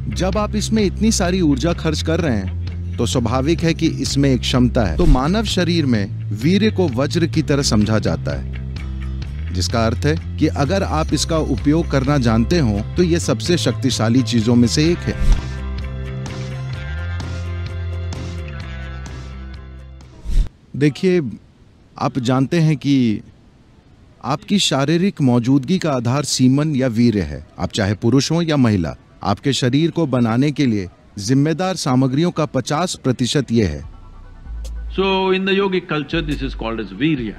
जब आप इसमें इतनी सारी ऊर्जा खर्च कर रहे हैं तो स्वाभाविक है कि इसमें एक क्षमता है। तो मानव शरीर में वीर्य को वज्र की तरह समझा जाता है, जिसका अर्थ है कि अगर आप इसका उपयोग करना जानते हो तो यह सबसे शक्तिशाली चीजों में से एक है। देखिए, आप जानते हैं कि आपकी शारीरिक मौजूदगी का आधार सीमन या वीर्य है। आप चाहे पुरुष हो या महिला, आपके शरीर को बनाने के लिए जिम्मेदार सामग्रियों का 50% ये है। So in the yogic culture this is called as virya.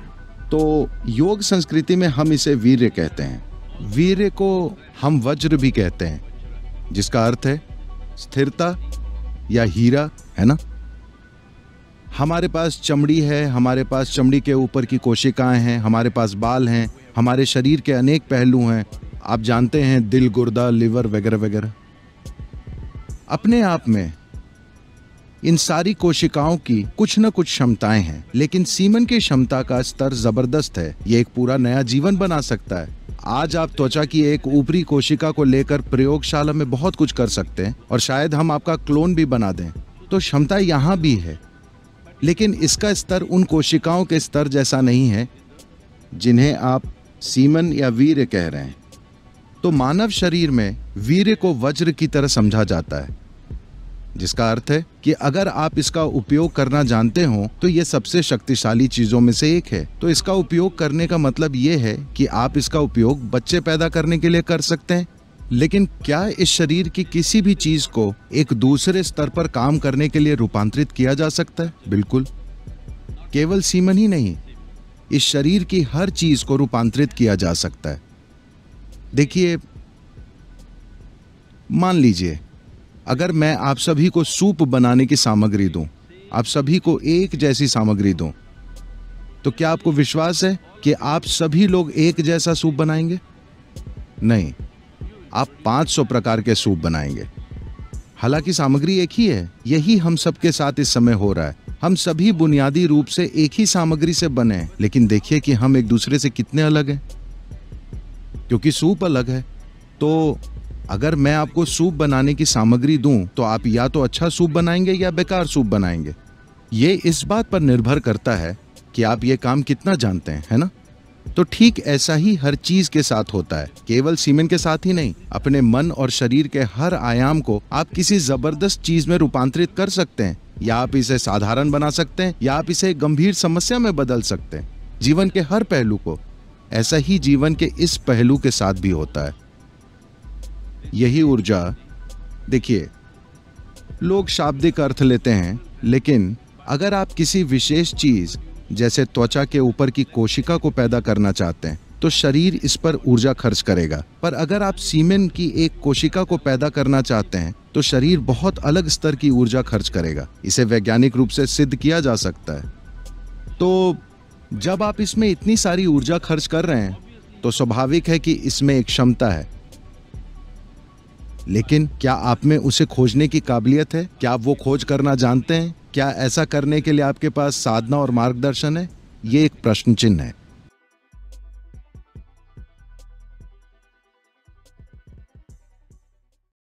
तो योग संस्कृति में हम इसे वीर्य कहते हैं। वीर्य को हम वज्र भी कहते हैं, जिसका अर्थ है स्थिरता या हीरा, है ना। हमारे पास चमड़ी है, हमारे पास चमड़ी के ऊपर की कोशिकाएं हैं, हमारे पास बाल हैं, हमारे शरीर के अनेक पहलू हैं। आप जानते हैं दिल, गुर्दा, लिवर वगैरह वगैरह। अपने आप में इन सारी कोशिकाओं की कुछ न कुछ क्षमताएं हैं, लेकिन सीमन की क्षमता का स्तर जबरदस्त है। ये एक पूरा नया जीवन बना सकता है। आज आप त्वचा की एक ऊपरी कोशिका को लेकर प्रयोगशाला में बहुत कुछ कर सकते हैं और शायद हम आपका क्लोन भी बना दें। तो क्षमता यहाँ भी है, लेकिन इसका स्तर उन कोशिकाओं के स्तर जैसा नहीं है जिन्हें आप सीमन या वीर्य कह रहे हैं। तो मानव शरीर में वीर्य को वज्र की तरह समझा जाता है, जिसका अर्थ है कि अगर आप इसका उपयोग करना जानते हो तो यह सबसे शक्तिशाली चीजों में से एक है। तो इसका उपयोग करने का मतलब यह है कि आप इसका उपयोग बच्चे पैदा करने के लिए कर सकते हैं। लेकिन क्या इस शरीर की किसी भी चीज को एक दूसरे स्तर पर काम करने के लिए रूपांतरित किया जा सकता है? बिल्कुल। केवल सीमन ही नहीं, इस शरीर की हर चीज को रूपांतरित किया जा सकता है। देखिए, मान लीजिए अगर मैं आप सभी को सूप बनाने की सामग्री दूं, आप सभी को एक जैसी सामग्री दूं, तो क्या आपको विश्वास है कि आप सभी लोग एक जैसा सूप बनाएंगे? नहीं, आप 500 प्रकार के सूप बनाएंगे। हालांकि सामग्री एक ही है। यही हम सबके साथ इस समय हो रहा है। हम सभी बुनियादी रूप से एक ही सामग्री से बने हैं, लेकिन देखिए कि हम एक दूसरे से कितने अलग हैं, क्योंकि सूप अलग है। तो अगर मैं आपको सूप बनाने की सामग्री दूं तो आप या तो अच्छा सूप बनाएंगे या बेकार सूप बनाएंगे। ये इस बात पर निर्भर करता है कि आप ये काम कितना जानते हैं, है ना। तो ठीक ऐसा ही हर चीज के साथ होता है, केवल सीमन के साथ ही नहीं। अपने मन और शरीर के हर आयाम को आप किसी जबरदस्त चीज में रूपांतरित कर सकते हैं, या आप इसे साधारण बना सकते हैं, या आप इसे गंभीर समस्या में बदल सकते हैं। जीवन के हर पहलू को। ऐसा ही जीवन के इस पहलू के साथ भी होता है। यही ऊर्जा, देखिए, लोग शाब्दिक अर्थ लेते हैं, लेकिन अगर आप किसी विशेष चीज जैसे त्वचा के ऊपर की कोशिका को पैदा करना चाहते हैं तो शरीर इस पर ऊर्जा खर्च करेगा। पर अगर आप सीमेन की एक कोशिका को पैदा करना चाहते हैं तो शरीर बहुत अलग स्तर की ऊर्जा खर्च करेगा। इसे वैज्ञानिक रूप से सिद्ध किया जा सकता है। तो जब आप इसमें इतनी सारी ऊर्जा खर्च कर रहे हैं तो स्वाभाविक है कि इसमें एक क्षमता है, लेकिन क्या आप में उसे खोजने की काबिलियत है? क्या आप वो खोज करना जानते हैं? क्या ऐसा करने के लिए आपके पास साधना और मार्गदर्शन है? ये एक प्रश्न चिन्ह है।